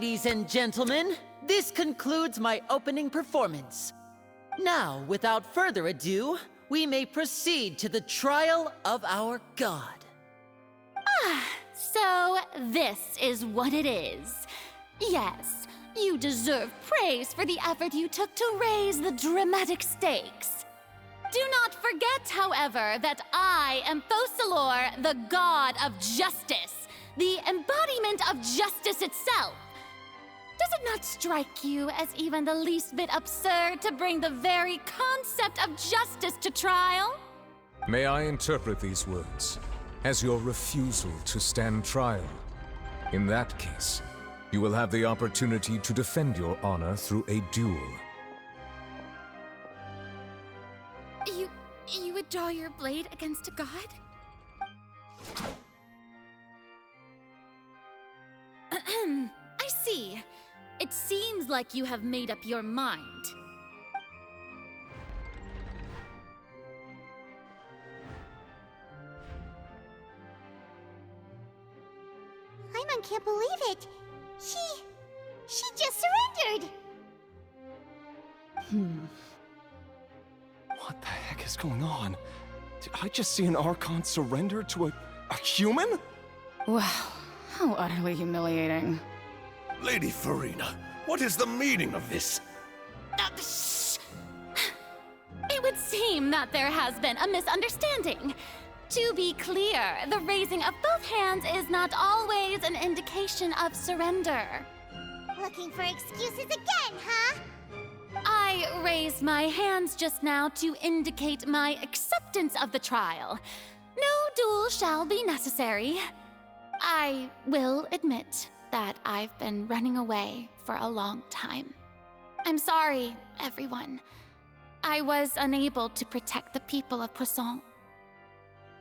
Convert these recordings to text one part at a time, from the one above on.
Ladies and gentlemen, this concludes my opening performance. Now, without further ado, we may proceed to the trial of our god. So this is what it is. Yes, you deserve praise for the effort you took to raise the dramatic stakes. Do not forget, however, that I am Focalor, the god of justice, the embodiment of justice itself. Does it not strike you as even the least bit absurd to bring the very concept of justice to trial? May I interpret these words as your refusal to stand trial? In that case, you will have the opportunity to defend your honor through a duel. You would draw your blade against a god? I see. It seems like you have made up your mind. Paimon can't believe it. She just surrendered. What the heck is going on? Did I just see an Archon surrender to a human? Wow, how utterly humiliating. Lady Farina, what is the meaning of this? Shh! It would seem that there has been a misunderstanding. To be clear, the raising of both hands is not always an indication of surrender. Looking for excuses again, huh? I raised my hands just now to indicate my acceptance of the trial. No duel shall be necessary. I will admit that I've been running away for a long time. I'm sorry, everyone. I was unable to protect the people of Poisson.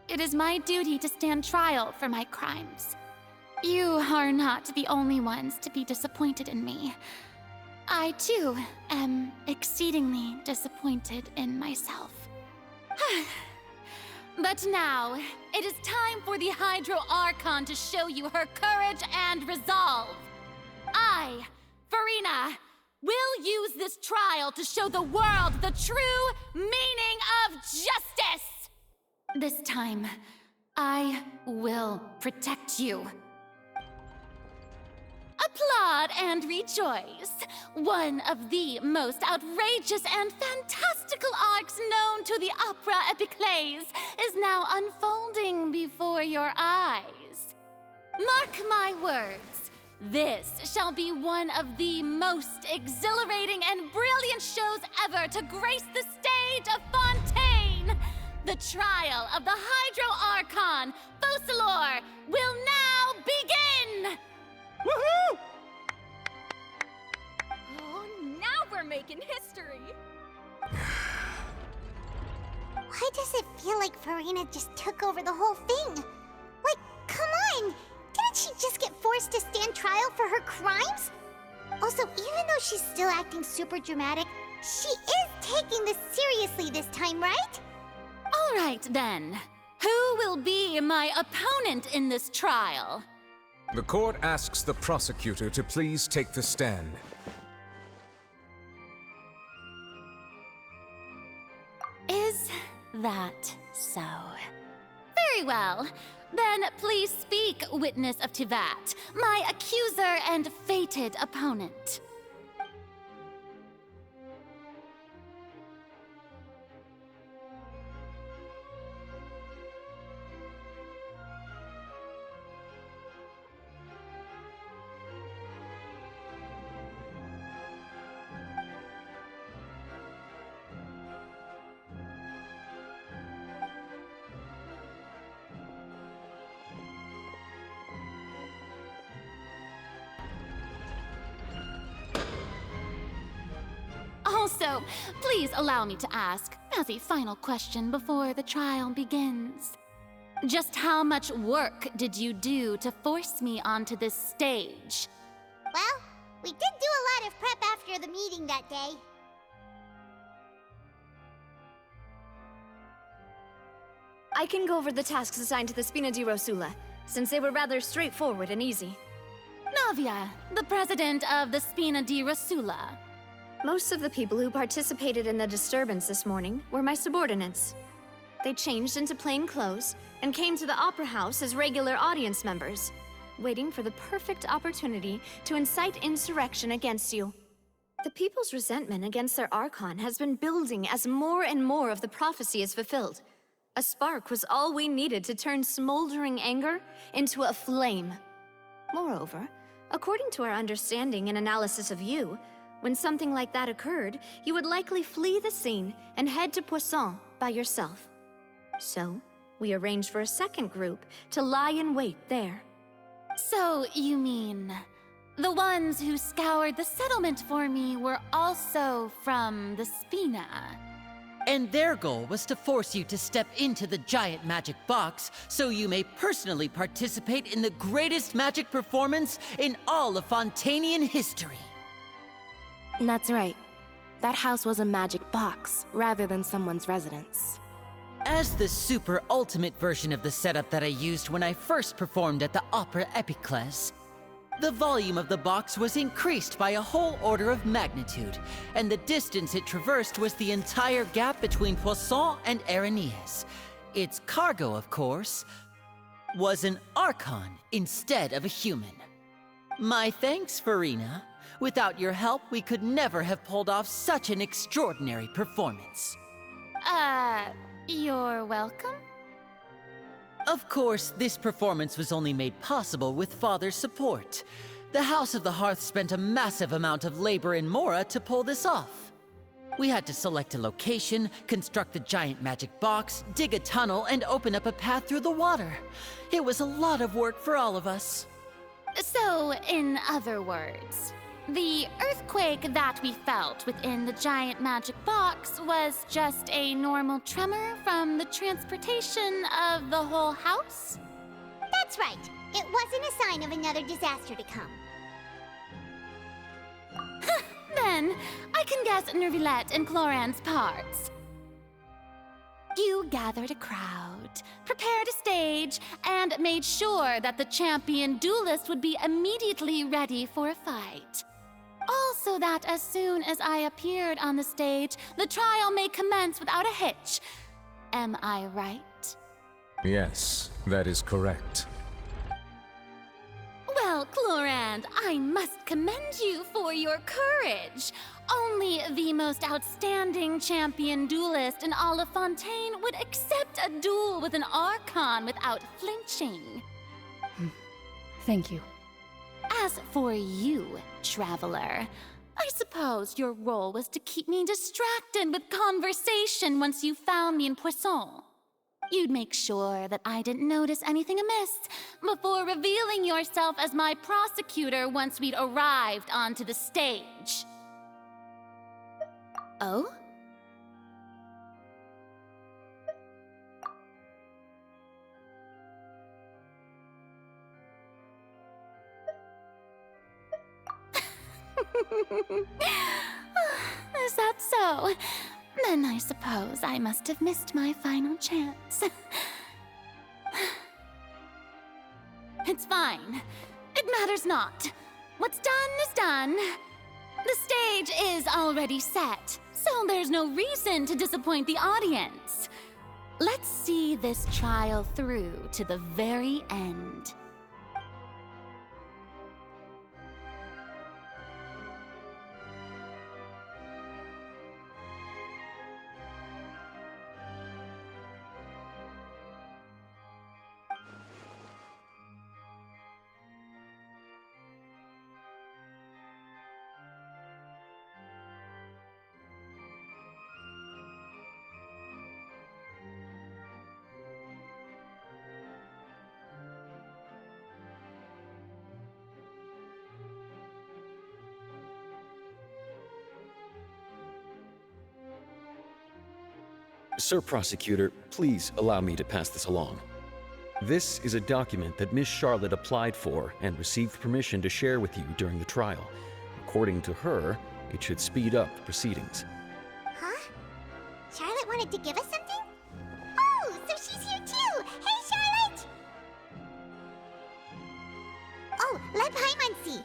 It is my duty to stand trial for my crimes. You are not the only ones to be disappointed in me. I, too, am exceedingly disappointed in myself. But now, it is time for the Hydro Archon to show you her courage and resolve. I, Farina, will use this trial to show the world the true meaning of justice! This time, I will protect you. Applaud and rejoice! One of the most outrageous and fantastical arcs known to the opera epiclese is now unfolding before your eyes. Mark my words, this shall be one of the most exhilarating and brilliant shows ever to grace the stage of Fontaine! The trial of the Hydro Archon, Focalor, will now begin! Woohoo! Oh, now we're making history! Why does it feel like Farina just took over the whole thing? Like, come on! Didn't she just get forced to stand trial for her crimes? Also, even though she's still acting super dramatic, she is taking this seriously this time, right? All right, then. Who will be my opponent in this trial? The court asks the prosecutor to please take the stand. Is that so? Very well. Then please speak, witness of Tivat, my accuser and fated opponent. Also, please allow me to ask, as a final question before the trial begins. Just how much work did you do to force me onto this stage? Well, we did do a lot of prep after the meeting that day. I can go over the tasks assigned to the Spina di Rosula, since they were rather straightforward and easy. Octavia, the president of the Spina di Rasula. Most of the people who participated in the disturbance this morning were my subordinates. They changed into plain clothes and came to the Opera House as regular audience members, waiting for the perfect opportunity to incite insurrection against you. The people's resentment against their Archon has been building as more and more of the prophecy is fulfilled. A spark was all we needed to turn smoldering anger into a flame. Moreover, according to our understanding and analysis of you, when something like that occurred, you would likely flee the scene and head to Poisson by yourself. So, we arranged for a second group to lie in wait there. So, you mean, the ones who scoured the settlement for me were also from the Spina? And their goal was to force you to step into the giant magic box so you may personally participate in the greatest magic performance in all of Fontainian history. That's right. That house was a magic box, rather than someone's residence. As the super ultimate version of the setup that I used when I first performed at the Opera Epiclese, the volume of the box was increased by a whole order of magnitude, and the distance it traversed was the entire gap between Poisson and Aranias. Its cargo, of course, was an Archon instead of a human. My thanks, Farina. Without your help, we could never have pulled off such an extraordinary performance. You're welcome? Of course, this performance was only made possible with Father's support. The House of the Hearth spent a massive amount of labor in Mora to pull this off. We had to select a location, construct the giant magic box, dig a tunnel, and open up a path through the water. It was a lot of work for all of us. So, in other words, the earthquake that we felt within the giant magic box was just a normal tremor from the transportation of the whole house? That's right. It wasn't a sign of another disaster to come. Then, I can guess Nervilette and Cloran's parts. You gathered a crowd, prepared a stage, and made sure that the champion duelist would be immediately ready for a fight. Also that as soon as I appeared on the stage, the trial may commence without a hitch. Am I right? Yes, that is correct. Well, Clorand, I must commend you for your courage. Only the most outstanding champion duelist in all of Fontaine would accept a duel with an Archon without flinching. Thank you. As for you, Traveler, I suppose your role was to keep me distracted with conversation once you found me in Poisson. You'd make sure that I didn't notice anything amiss before revealing yourself as my prosecutor once we'd arrived onto the stage. Oh? Is that so? Then I suppose I must have missed my final chance. It's fine. It matters not. What's done is done. The stage is already set, so there's no reason to disappoint the audience. Let's see this trial through to the very end. Sir Prosecutor, please allow me to pass this along. This is a document that Miss Charlotte applied for and received permission to share with you during the trial. According to her, it should speed up the proceedings. Huh? Charlotte wanted to give us something? Oh, so she's here too! Hey, Charlotte! Oh, let Paimon see.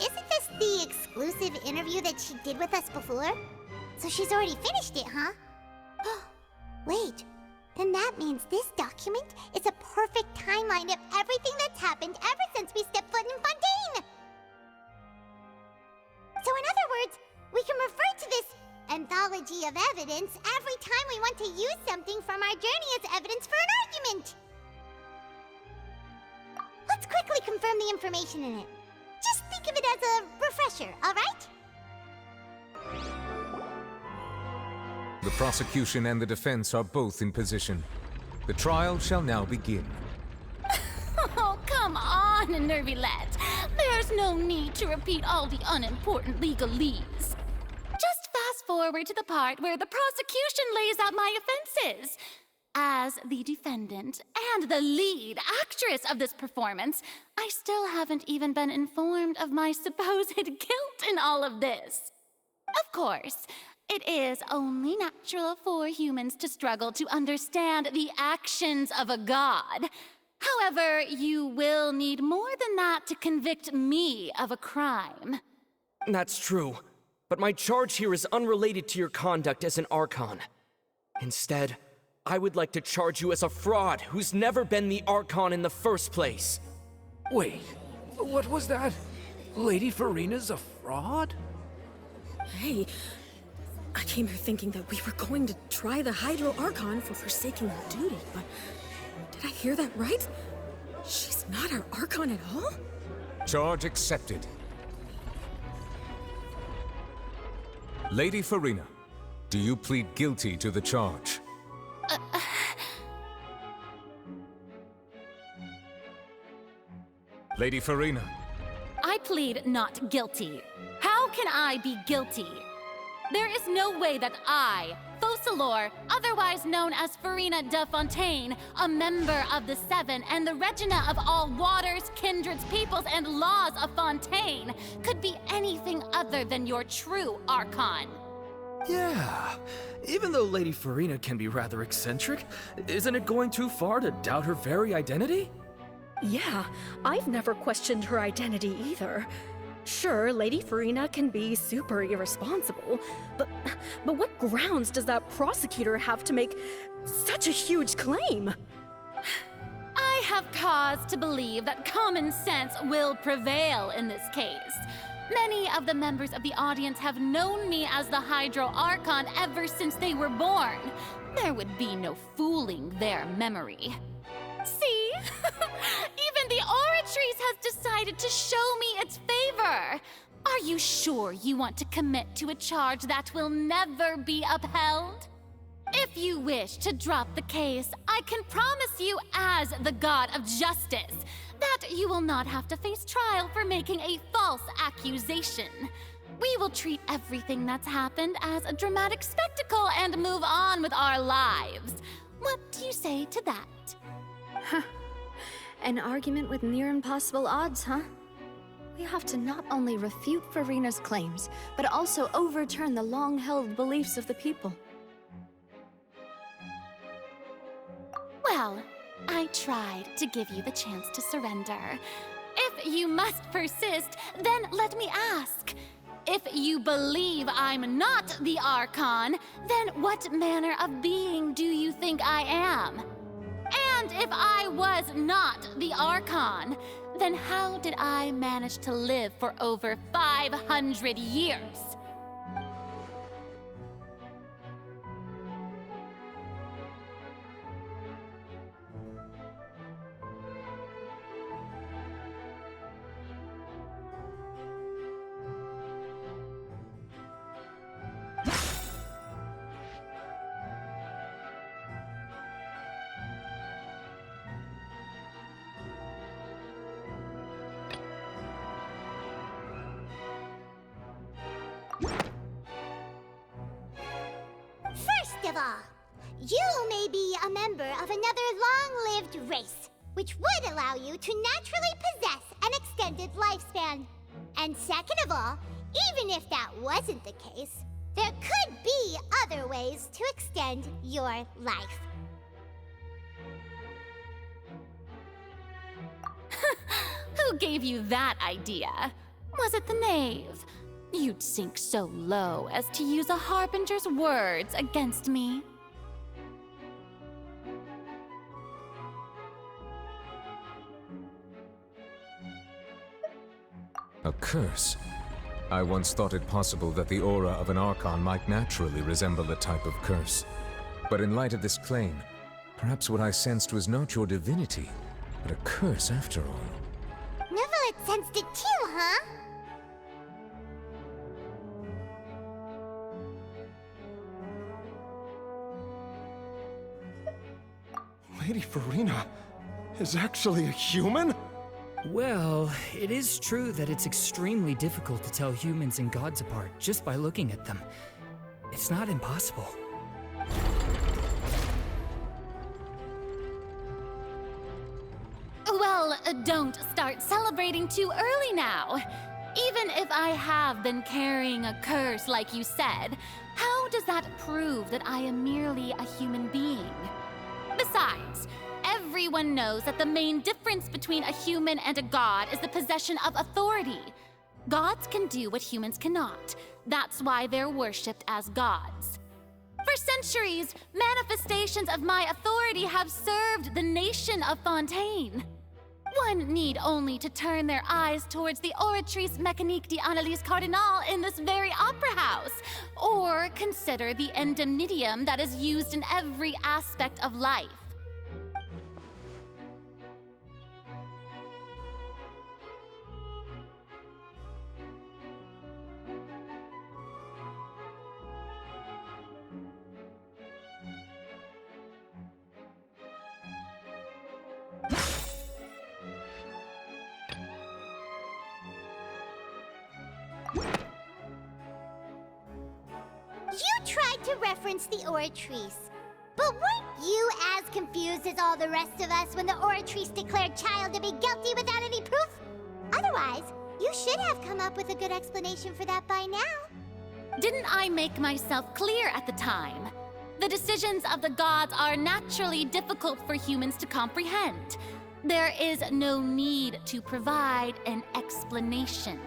Isn't this the exclusive interview that she did with us before? So she's already finished it, huh? Wait, then that means this document is a perfect timeline of everything that's happened ever since we stepped foot in Fontaine! So in other words, we can refer to this anthology of evidence every time we want to use something from our journey as evidence for an argument! Let's quickly confirm the information in it. Just think of it as a refresher, alright? The prosecution and the defense are both in position. The trial shall now begin. Oh, come on, Nervylette. There's no need to repeat all the unimportant legalese. Just fast forward to the part where the prosecution lays out my offenses. As the defendant and the lead actress of this performance, I still haven't even been informed of my supposed guilt in all of this. Of course, it is only natural for humans to struggle to understand the actions of a god. However, you will need more than that to convict me of a crime. That's true, but my charge here is unrelated to your conduct as an Archon. Instead, I would like to charge you as a fraud who's never been the Archon in the first place. Wait, what was that? Lady Farina's a fraud? Hey, I came here thinking that we were going to try the Hydro Archon for forsaking her duty, but did I hear that right? She's not our Archon at all? Charge accepted. Lady Farina, do you plead guilty to the charge? Lady Farina. I plead not guilty. How can I be guilty? There is no way that I, Focalor, otherwise known as Farina de Fontaine, a member of the Seven and the Regina of all waters, kindreds, peoples, and laws of Fontaine, could be anything other than your true Archon. Yeah, even though Lady Farina can be rather eccentric, isn't it going too far to doubt her very identity? Yeah, I've never questioned her identity either. Sure, Lady Farina can be super irresponsible, but what grounds does that prosecutor have to make such a huge claim? I have cause to believe that common sense will prevail in this case. Many of the members of the audience have known me as the Hydro Archon ever since they were born. There would be no fooling their memory. See? Even the Oratrice has decided to show me its favor. Are you sure you want to commit to a charge that will never be upheld? If you wish to drop the case, I can promise you as the God of Justice that you will not have to face trial for making a false accusation. We will treat everything that's happened as a dramatic spectacle and move on with our lives. What do you say to that? Huh. An argument with near impossible odds, huh? We have to not only refute Farina's claims, but also overturn the long-held beliefs of the people. Well, I tried to give you the chance to surrender. If you must persist, then let me ask. If you believe I'm not the Archon, then what manner of being do you think I am? And if I was not the Archon, then how did I manage to live for over 500 years? First of all, you may be a member of another long-lived race, which would allow you to naturally possess an extended lifespan. And second of all, even if that wasn't the case, there could be other ways to extend your life. Who gave you that idea? Was it the knave? You'd sink so low as to use a harbinger's words against me. A curse? I once thought it possible that the aura of an Archon might naturally resemble a type of curse. But in light of this claim, perhaps what I sensed was not your divinity, but a curse after all. Neuvillette sensed it too, huh? Lady Farina is actually a human? Well, it is true that it's extremely difficult to tell humans and gods apart just by looking at them. It's not impossible. Well, don't start celebrating too early now. Even if I have been carrying a curse like you said, how does that prove that I am merely a human being? Besides, everyone knows that the main difference between a human and a god is the possession of authority. Gods can do what humans cannot. That's why they're worshipped as gods. For centuries, manifestations of my authority have served the nation of Fontaine. One need only to turn their eyes towards the Oratrice Mécanique d'Analyse Cardinal in this very opera house, or consider the indemnitium that is used in every aspect of life. You tried to reference the Oratrice, but weren't you as confused as all the rest of us when the Oratrice declared Child to be guilty without any proof? Otherwise, you should have come up with a good explanation for that by now. Didn't I make myself clear at the time? The decisions of the gods are naturally difficult for humans to comprehend. There is no need to provide an explanation.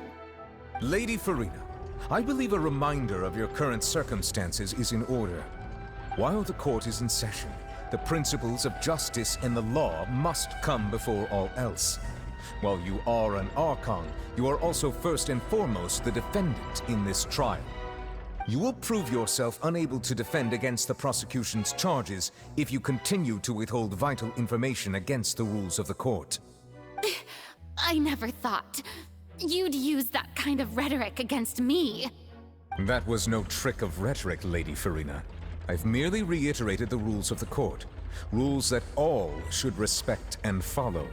Lady Farina, I believe a reminder of your current circumstances is in order. While the court is in session, the principles of justice and the law must come before all else. While you are an Archon, you are also first and foremost the defendant in this trial. You will prove yourself unable to defend against the prosecution's charges if you continue to withhold vital information against the rules of the court. I never thought you'd use that kind of rhetoric against me. That was no trick of rhetoric, Lady Farina. I've merely reiterated the rules of the court. Rules that all should respect and follow.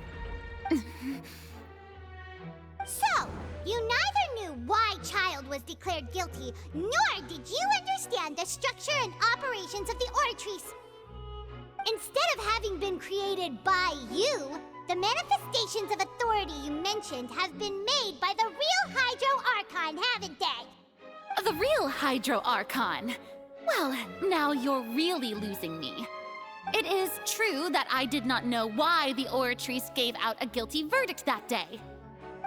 So, you neither knew why Child was declared guilty, nor did you understand the structure and operations of the Oratrice. Instead of having been created by you, the manifestations of authority you mentioned have been made by the real Hydro Archon, haven't they? The real Hydro Archon? Well, now you're really losing me. It is true that I did not know why the Oratrice gave out a guilty verdict that day.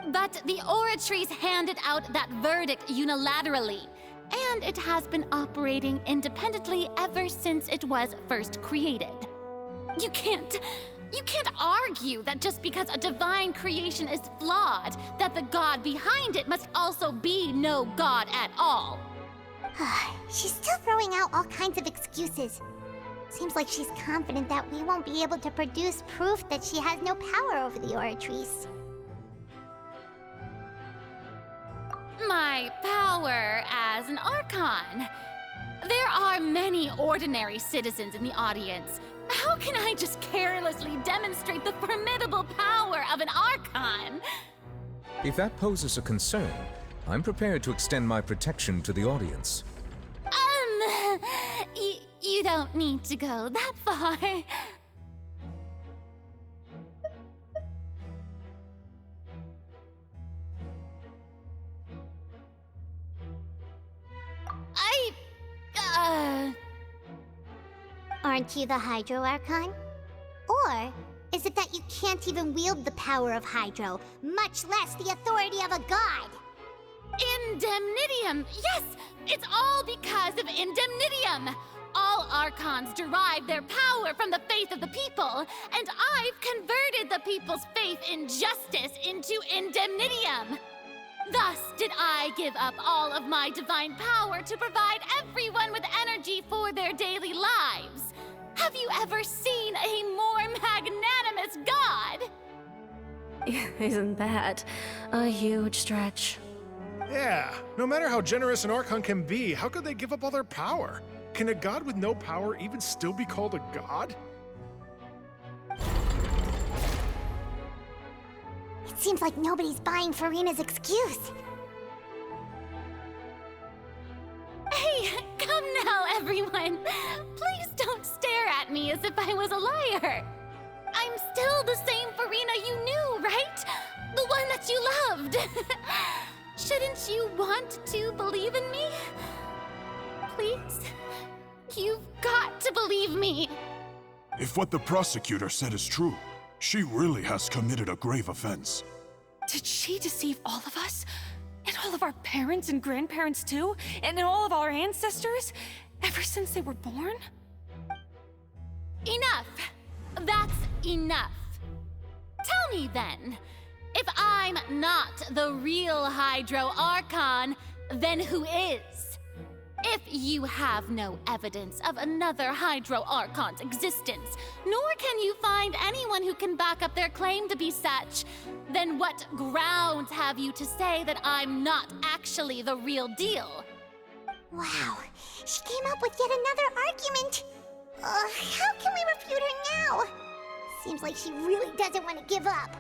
But the Oratrice handed out that verdict unilaterally, and it has been operating independently ever since it was first created. You can't argue that just because a divine creation is flawed, that the god behind it must also be no god at all. She's still throwing out all kinds of excuses. Seems like she's confident that we won't be able to produce proof that she has no power over the Oratrice. My power as an Archon. There are many ordinary citizens in the audience. How can I just carelessly demonstrate the formidable power of an Archon? If that poses a concern, I'm prepared to extend my protection to the audience. You don't need to go that far. Aren't you the Hydro Archon? Or is is it that you can't even wield the power of Hydro, much less the authority of a god? Indemnitium! Yes! It's all because of Indemnitium! All Archons derive their power from the faith of the people, and I've converted the people's faith in justice into Indemnitium! Thus did I give up all of my divine power to provide everyone with energy for their daily lives. Have you ever seen a more magnanimous god? Isn't that a huge stretch? Yeah, no matter how generous an Archon can be, how could they give up all their power? Can a god with no power even still be called a god? It seems like nobody's buying Furina's excuse. Hey, come now, everyone! Please don't stare at me as if I was a liar! I'm still the same Furina you knew, right? The one that you loved! Shouldn't you want to believe in me? Please? You've got to believe me! If what the prosecutor said is true, she really has committed a grave offense. Did she deceive all of us? And all of our parents and grandparents too? And all of our ancestors? Ever since they were born? Enough! That's enough. Tell me then, if I'm not the real Hydro Archon, then who is? If you have no evidence of another Hydro Archon's existence, nor can you find anyone who can back up their claim to be such, then what grounds have you to say that I'm not actually the real deal? Wow, she came up with yet another argument. How can we refute her now? Seems like she really doesn't want to give up.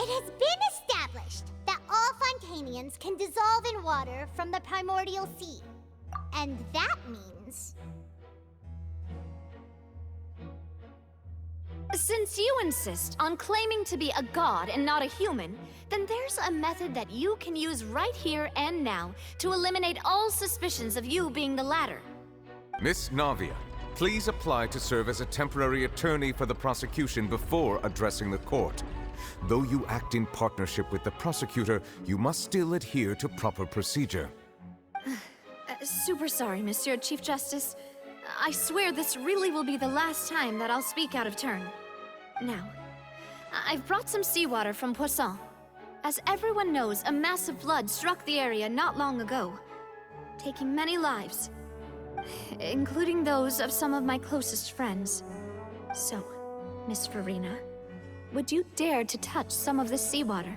It has been established that all Fontainians can dissolve in water from the primordial sea. And that means... Since you insist on claiming to be a god and not a human, then there's a method that you can use right here and now to eliminate all suspicions of you being the latter. Miss Navia, please apply to serve as a temporary attorney for the prosecution before addressing the court. Though you act in partnership with the prosecutor, you must still adhere to proper procedure. Super sorry, Monsieur Chief Justice. I swear this really will be the last time that I'll speak out of turn. Now, I've brought some seawater from Poisson. As everyone knows, a massive flood struck the area not long ago, taking many lives, including those of some of my closest friends. So, Miss Furina, would you dare to touch some of this seawater?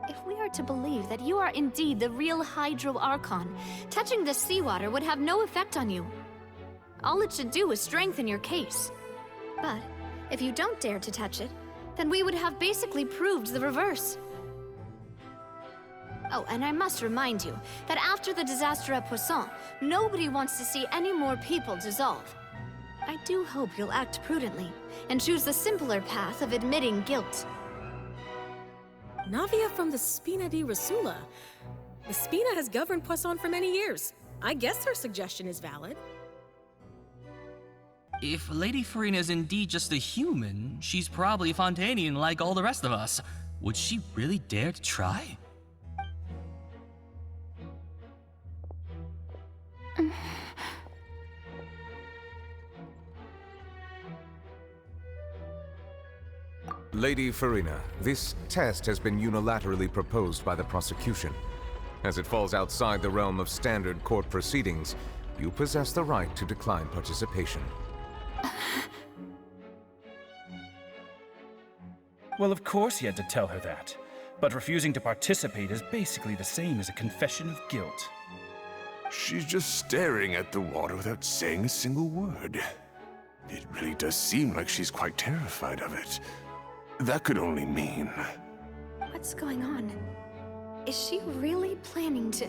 If we are to believe that you are indeed the real Hydro Archon, touching this seawater would have no effect on you. All it should do is strengthen your case. But if you don't dare to touch it, then we would have basically proved the reverse. Oh, and I must remind you that after the disaster at Poisson, nobody wants to see any more people dissolve. I do hope you'll act prudently and choose the simpler path of admitting guilt. Navia from the Spina di Rasula. The Spina has governed Poisson for many years. I guess her suggestion is valid. If Lady Furina is indeed just a human, she's probably Fontainian like all the rest of us. Would she really dare to try? Lady Furina, this test has been unilaterally proposed by the prosecution. As it falls outside the realm of standard court proceedings, you possess the right to decline participation. Well, of course he had to tell her that. But refusing to participate is basically the same as a confession of guilt. She's just staring at the water without saying a single word. It really does seem like she's quite terrified of it. That could only mean... What's going on? Is she really planning to...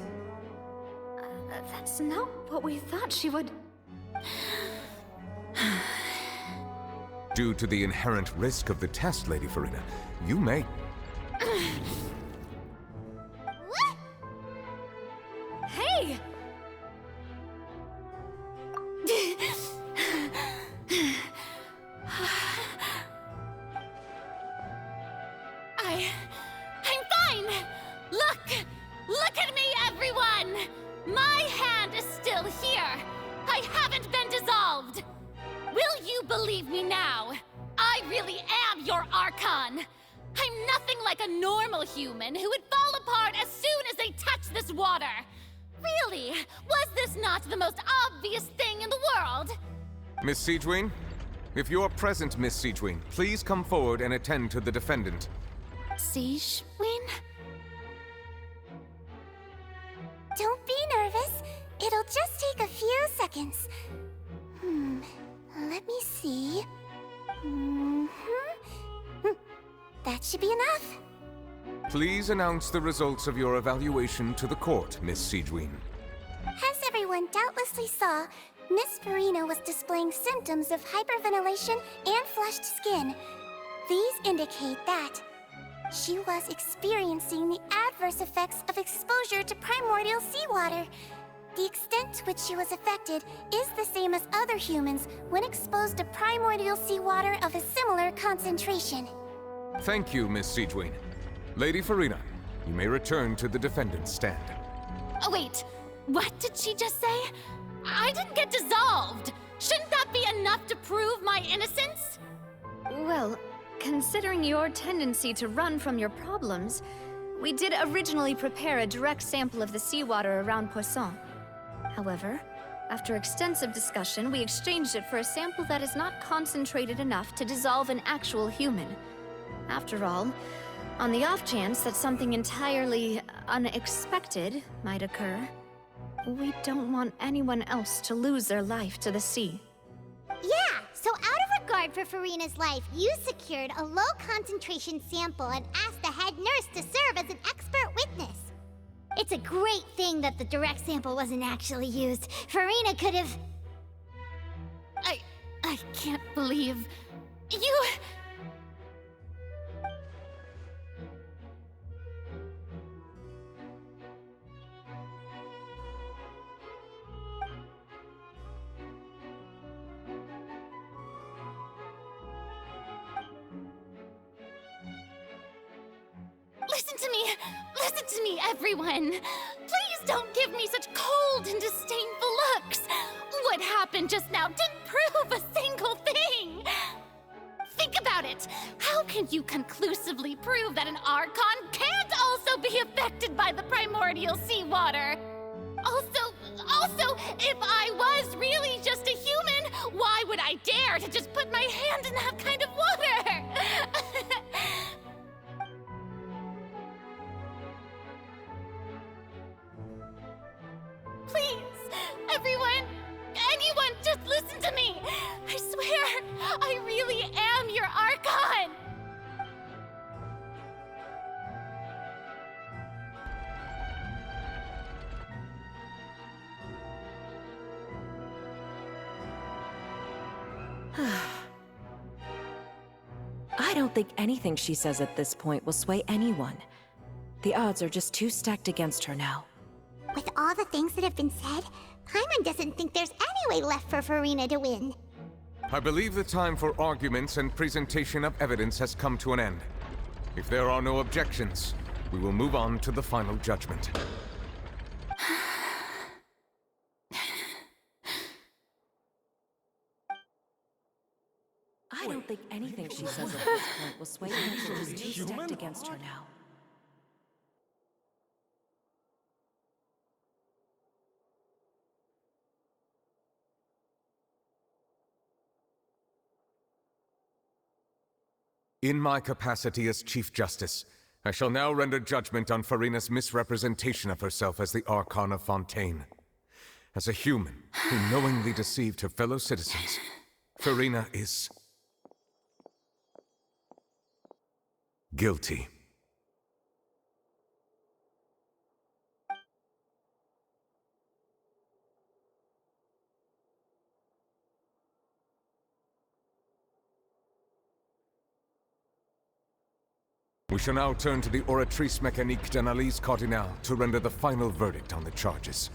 that's not what we thought she would... Due to the inherent risk of the test, Lady Farina, you may... Hey! I'm fine! Look at me, everyone! My hand is still here! I haven't been dissolved! Will you believe me now? I really am your Archon! I'm nothing like a normal human who would fall apart as soon as they touch this water! Really? Was this not the most obvious thing in the world? Miss Siegewien? If you are present, Miss Siegewien, please come forward and attend to the defendant. Siegewien? Don't be nervous. It'll just take a few seconds. Let me see. That should be enough. Please announce the results of your evaluation to the court, Miss Siegewien. As everyone doubtlessly saw, Miss Farina was displaying symptoms of hyperventilation and flushed skin. These indicate that she was experiencing the adverse effects of exposure to primordial seawater. The extent to which she was affected is the same as other humans when exposed to primordial seawater of a similar concentration. Thank you, Miss Siegewien. Lady Farina, you may return to the defendant's stand. Oh, wait. What did she just say? I didn't get dissolved! Shouldn't that be enough to prove my innocence? Well, considering your tendency to run from your problems, we did originally prepare a direct sample of the seawater around Poisson. However, after extensive discussion, we exchanged it for a sample that is not concentrated enough to dissolve an actual human. After all, on the off chance that something entirely unexpected might occur, we don't want anyone else to lose their life to the sea. Yeah, so out of regard for Farina's life, you secured a low-concentration sample and asked the head nurse to serve as an expert witness. It's a great thing that the direct sample wasn't actually used. Farina could have... I can't believe... You... Listen to me, everyone! Please don't give me such cold and disdainful looks! What happened just now didn't prove a single thing! Think about it! How can you conclusively prove that an Archon can't also be affected by the primordial seawater? Also, if I was really just a human, why would I dare to just put my hand in that kind of water? Please, everyone, anyone, just listen to me! I swear, I really am your Archon! I don't think anything she says at this point will sway anyone. The odds are just too stacked against her now. With all the things that have been said, Paimon doesn't think there's any way left for Farina to win. I believe the time for arguments and presentation of evidence has come to an end. If there are no objections, we will move on to the final judgment. I don't think anything she says at this point will sway anyone. She's too stacked against her now. In my capacity as Chief Justice, I shall now render judgment on Farina's misrepresentation of herself as the Archon of Fontaine. As a human who knowingly deceived her fellow citizens, Farina is... guilty. We shall now turn to the Oratrice Mécanique d'Analyse Cardinale to render the final verdict on the charges.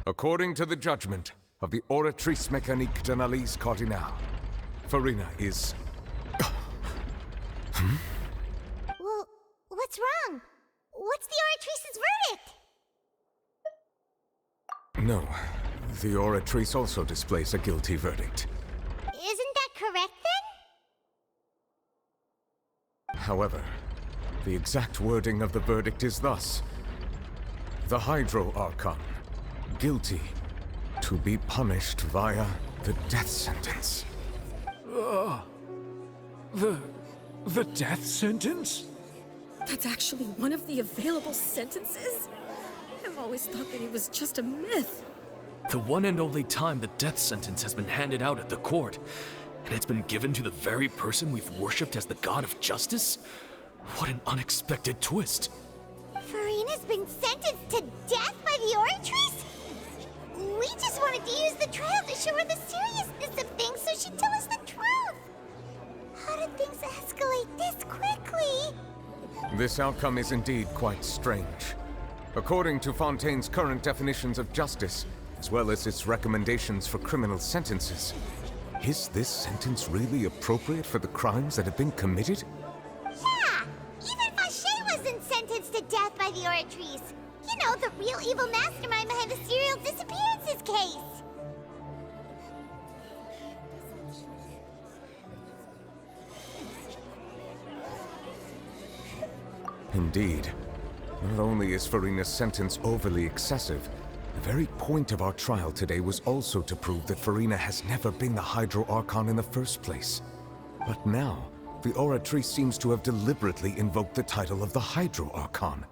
According to the judgment of the Oratrice Mécanique d'Analyse Cardinale, Farina is... Well, what's wrong? What's the Oratrice's verdict? No, the Oratrice also displays a guilty verdict. Isn't that correct then? However, the exact wording of the verdict is thus. The Hydro Archon, guilty to be punished via the death sentence. The death sentence? That's actually one of the available sentences? I've always thought that it was just a myth. The one and only time the death sentence has been handed out at the court, and it's been given to the very person we've worshipped as the god of justice? What an unexpected twist. Farina's been sentenced to death by the Oratrice? We just wanted to use the trial to show her the seriousness of things so she'd tell us the truth. How did things escalate this quickly? This outcome is indeed quite strange. According to Fontaine's current definitions of justice, as well as its recommendations for criminal sentences, is this sentence really appropriate for the crimes that have been committed? Yeah! Even Fauché wasn't sentenced to death by the Oratrice. You know, the real evil mastermind behind the serial disappearances case. Indeed. Not only is Farina's sentence overly excessive, the very point of our trial today was also to prove that Farina has never been the Hydro Archon in the first place. But now, the Oratrice seems to have deliberately invoked the title of the Hydro Archon.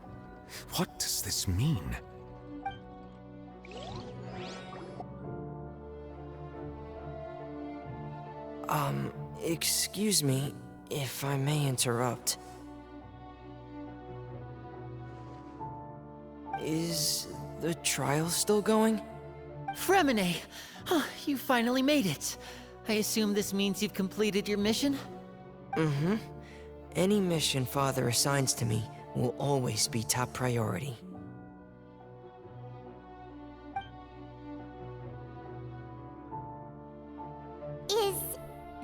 What does this mean? Excuse me, if I may interrupt. Is the trial still going? Fremine! You finally made it. I assume this means you've completed your mission? Mm-hmm. Any mission Father assigns to me will always be top priority. Is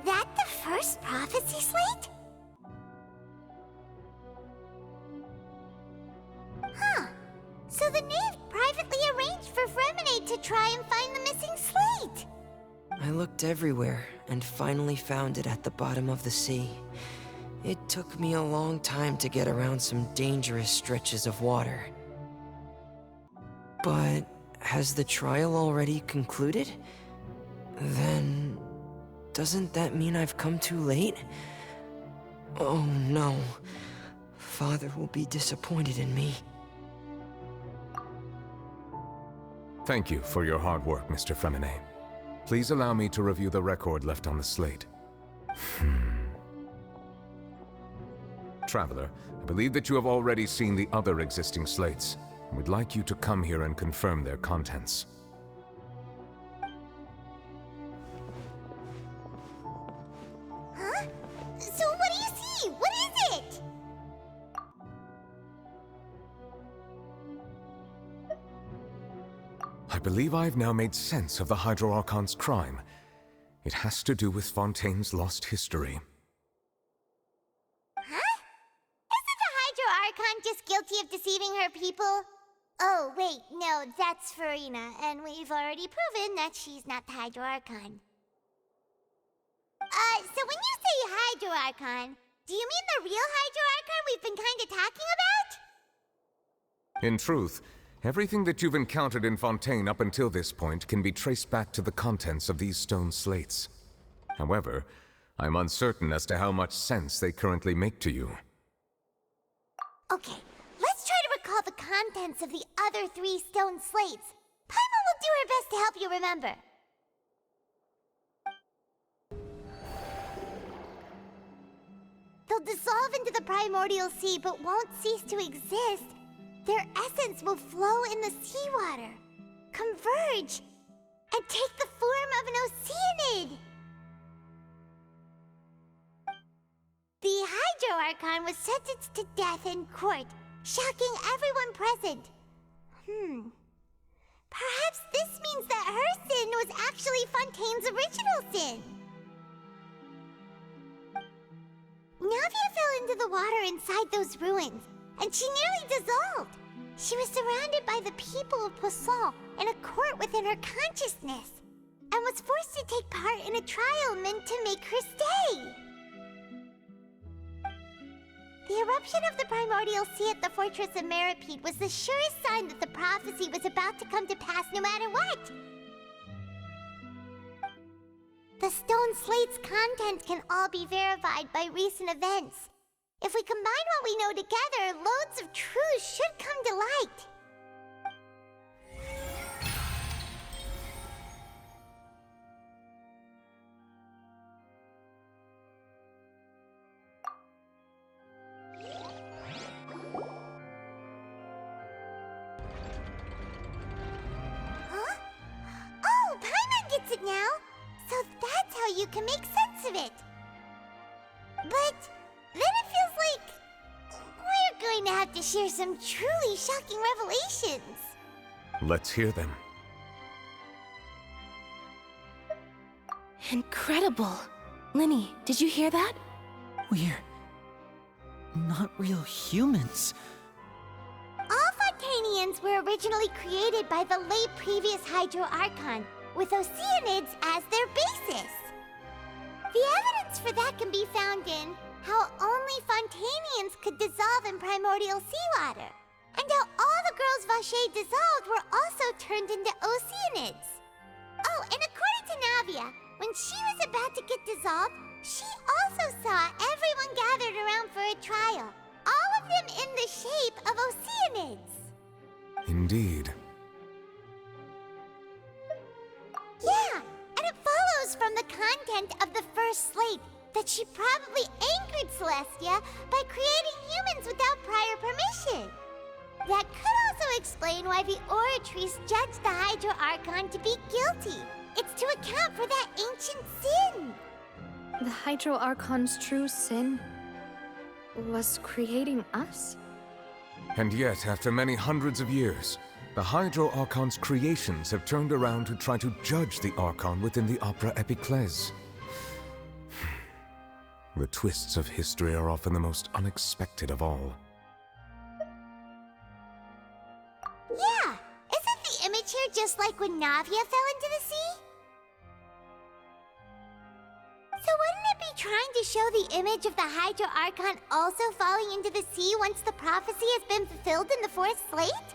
that the first prophecy slate? Huh. So the knave privately arranged for Fremine to try and find the missing slate. I looked everywhere and finally found it at the bottom of the sea. It took me a long time to get around some dangerous stretches of water. But has the trial already concluded? Then doesn't that mean I've come too late? Oh no. Father will be disappointed in me. Thank you for your hard work, Mr. Fremine. Please allow me to review the record left on the slate. Traveler, I believe that you have already seen the other existing slates, and would like you to come here and confirm their contents. Huh? So what do you see? What is it? I believe I've now made sense of the Hydro Archon's crime. It has to do with Fontaine's lost history. Huh? Isn't the Hydro Archon just guilty of deceiving her people? Oh, wait, no, that's Farina, and we've already proven that she's not the Hydro Archon. So when you say Hydro Archon, do you mean the real Hydro Archon we've been kinda talking about? In truth, everything that you've encountered in Fontaine up until this point can be traced back to the contents of these stone slates. However, I'm uncertain as to how much sense they currently make to you. Okay, let's try to recall the contents of the other 3 stone slates. Paimon will do her best to help you remember. They'll dissolve dissolve into the primordial sea but won't cease to exist, their essence will flow in the seawater, converge, and take the form of an Oceanid. The Hydro Archon was sentenced to death in court, shocking everyone present. Perhaps this means that her sin was actually Fontaine's original sin. Navia fell into the water inside those ruins, and she nearly dissolved. She was surrounded by the people of Poisson in a court within her consciousness, and was forced to take part in a trial meant to make her stay. The eruption of the primordial sea at the fortress of Meripede was the surest sign that the prophecy was about to come to pass no matter what. The stone slate's contents can all be verified by recent events. If we combine what we know together, loads of truths should come to light. It now, so that's how you can make sense of it. But then it feels like we're going to have to share some truly shocking revelations. Let's hear them. Incredible. Linny, did you hear that? We're not real humans. All Fontainians were originally created by the late previous Hydro Archon, with Oceanids as their basis. The evidence for that can be found in how only Fontainians could dissolve in primordial seawater, and how all the girls Vacher dissolved were also turned into Oceanids. Oh, and according to Navia, when she was about to get dissolved, she also saw everyone gathered around for a trial, all of them in the shape of Oceanids. Indeed. Yeah, and it follows from the content of the first slate that she probably angered Celestia by creating humans without prior permission. That could also explain why the Oratrice judged the Hydro Archon to be guilty. It's to account for that ancient sin. The Hydro Archon's true sin was creating us? And yet, after many hundreds of years, the Hydro Archon's creations have turned around to try to judge the Archon within the Opera Epiclese. The twists of history are often the most unexpected of all. Yeah, isn't the image here just like when Navia fell into the sea? So wouldn't it be trying to show the image of the Hydro Archon also falling into the sea once the prophecy has been fulfilled in the fourth slate?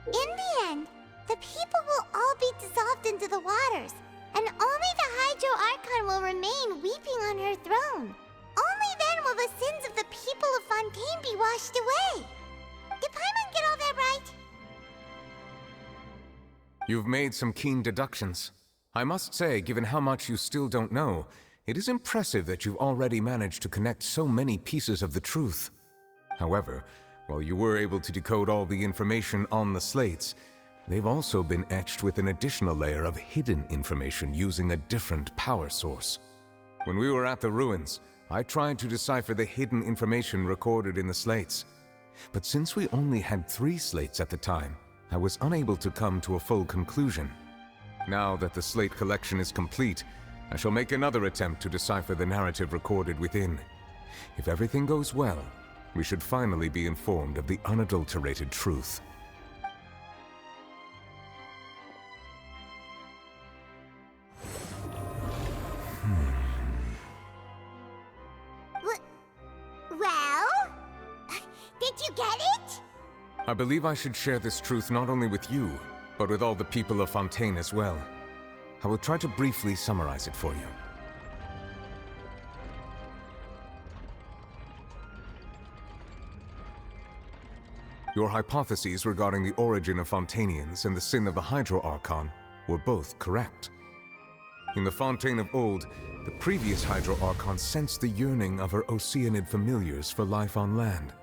In the end, the people will all be dissolved into the waters, and only the Hydro Archon will remain weeping on her throne. Only then will the sins of the people of Fontaine be washed away. Did Paimon get all that right? You've made some keen deductions. I must say, given how much you still don't know, it is impressive that you've already managed to connect so many pieces of the truth. However, while you were able to decode all the information on the slates, they've also been etched with an additional layer of hidden information using a different power source. When we were at the ruins, I tried to decipher the hidden information recorded in the slates. But since we only had 3 slates at the time, I was unable to come to a full conclusion. Now that the slate collection is complete, I shall make another attempt to decipher the narrative recorded within. If everything goes well, we should finally be informed of the unadulterated truth. Well? Did you get it? I believe I should share this truth not only with you, but with all the people of Fontaine as well. I will try to briefly summarize it for you. Your hypotheses regarding the origin of Fontainians and the sin of the Hydro Archon were both correct. In the Fontaine of old, the previous Hydro Archon sensed the yearning of her Oceanid familiars for life on land.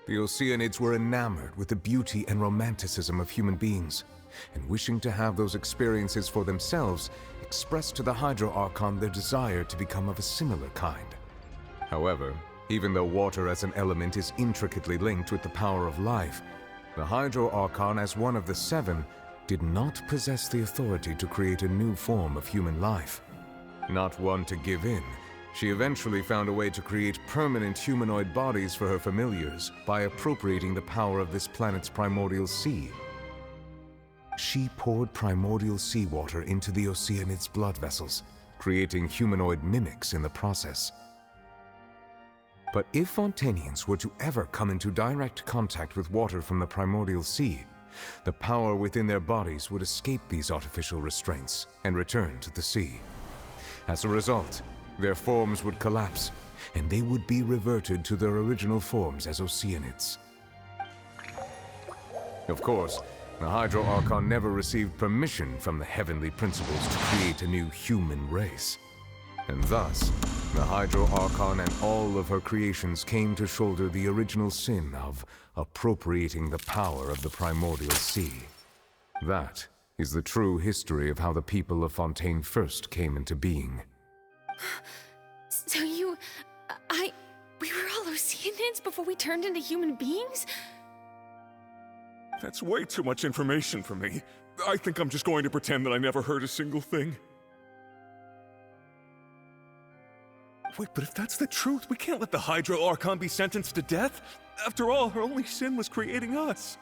The Oceanids were enamored with the beauty and romanticism of human beings, and wishing to have those experiences for themselves, expressed to the Hydro Archon their desire to become of a similar kind. However, even though water as an element is intricately linked with the power of life, the Hydro Archon, as one of the seven, did not possess the authority to create a new form of human life. Not one to give in, she eventually found a way to create permanent humanoid bodies for her familiars by appropriating the power of this planet's primordial sea. She poured primordial seawater into the Oceanids' blood vessels, creating humanoid mimics in the process. But if Fontainians were to ever come into direct contact with water from the primordial sea, the power within their bodies would escape these artificial restraints and return to the sea. As a result, their forms would collapse, and they would be reverted to their original forms as Oceanids. Of course, the Hydro Archon never received permission from the heavenly principles to create a new human race. And thus, the Hydro Archon and all of her creations came to shoulder the original sin of appropriating the power of the primordial sea. That is the true history of how the people of Fontaine first came into being. So we were all Oceanids before we turned into human beings? That's way too much information for me. I think I'm just going to pretend that I never heard a single thing. Wait, but if that's the truth, we can't let the Hydro Archon be sentenced to death. After all, her only sin was creating us.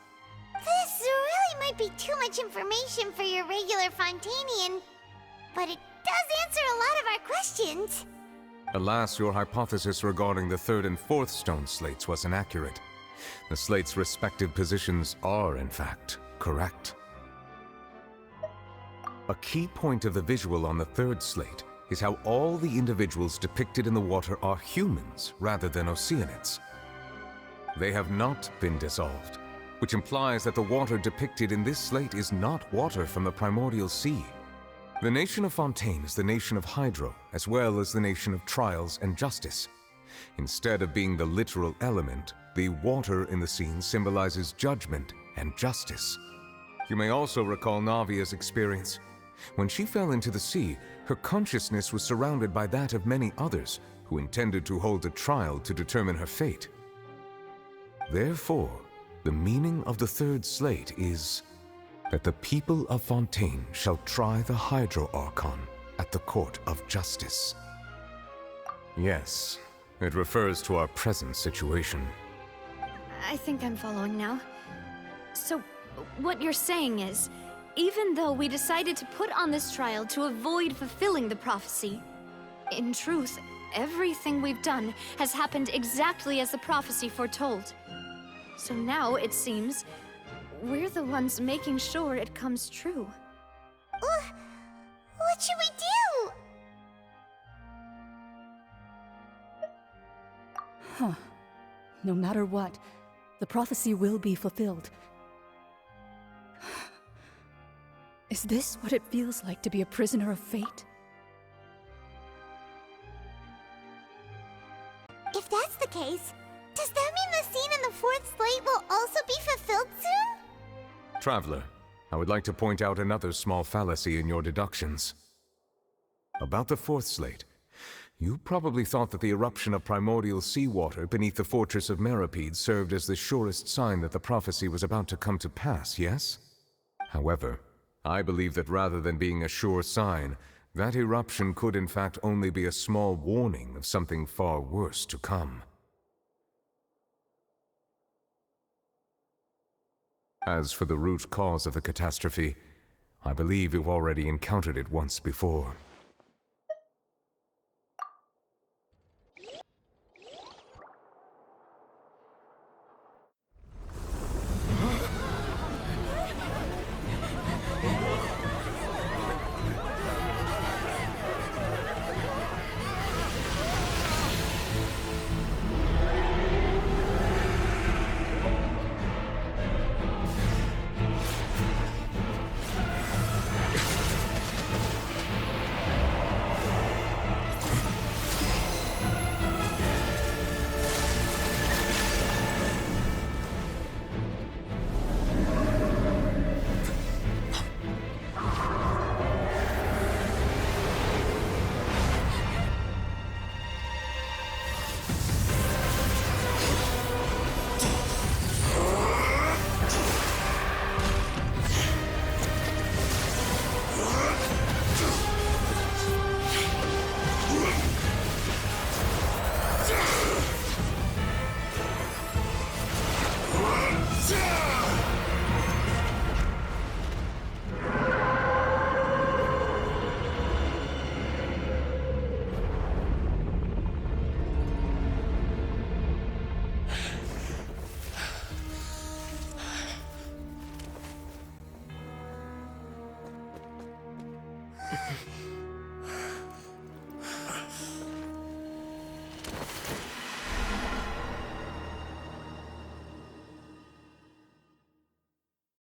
This really might be too much information for your regular Fontainian, but it does answer a lot of our questions. Alas, your hypothesis regarding the third and fourth stone slates was inaccurate. The slates' respective positions are, in fact, correct. A key point of the visual on the third slate is how all the individuals depicted in the water are humans rather than Oceanids. They have not been dissolved, which implies that the water depicted in this slate is not water from the primordial sea. The nation of Fontaine is the nation of Hydro, as well as the nation of trials and justice. Instead of being the literal element, the water in the scene symbolizes judgment and justice. You may also recall Navia's experience. When she fell into the sea, her consciousness was surrounded by that of many others who intended to hold a trial to determine her fate. Therefore, the meaning of the third slate is that the people of Fontaine shall try the Hydro Archon at the court of justice. Yes, it refers to our present situation. I think I'm following now. So, what you're saying is, even though we decided to put on this trial to avoid fulfilling the prophecy, in truth, everything we've done has happened exactly as the prophecy foretold. So now, it seems, we're the ones making sure it comes true. What should we do? Huh. No matter what, the prophecy will be fulfilled. Is this what it feels like to be a prisoner of fate? If that's the case, does that mean the scene in the fourth slate will also be fulfilled soon? Traveler, I would like to point out another small fallacy in your deductions. About the fourth slate, you probably thought that the eruption of primordial seawater beneath the fortress of Meripede served as the surest sign that the prophecy was about to come to pass, yes? However, I believe that rather than being a sure sign, that eruption could in fact only be a small warning of something far worse to come. As for the root cause of the catastrophe, I believe you've already encountered it once before.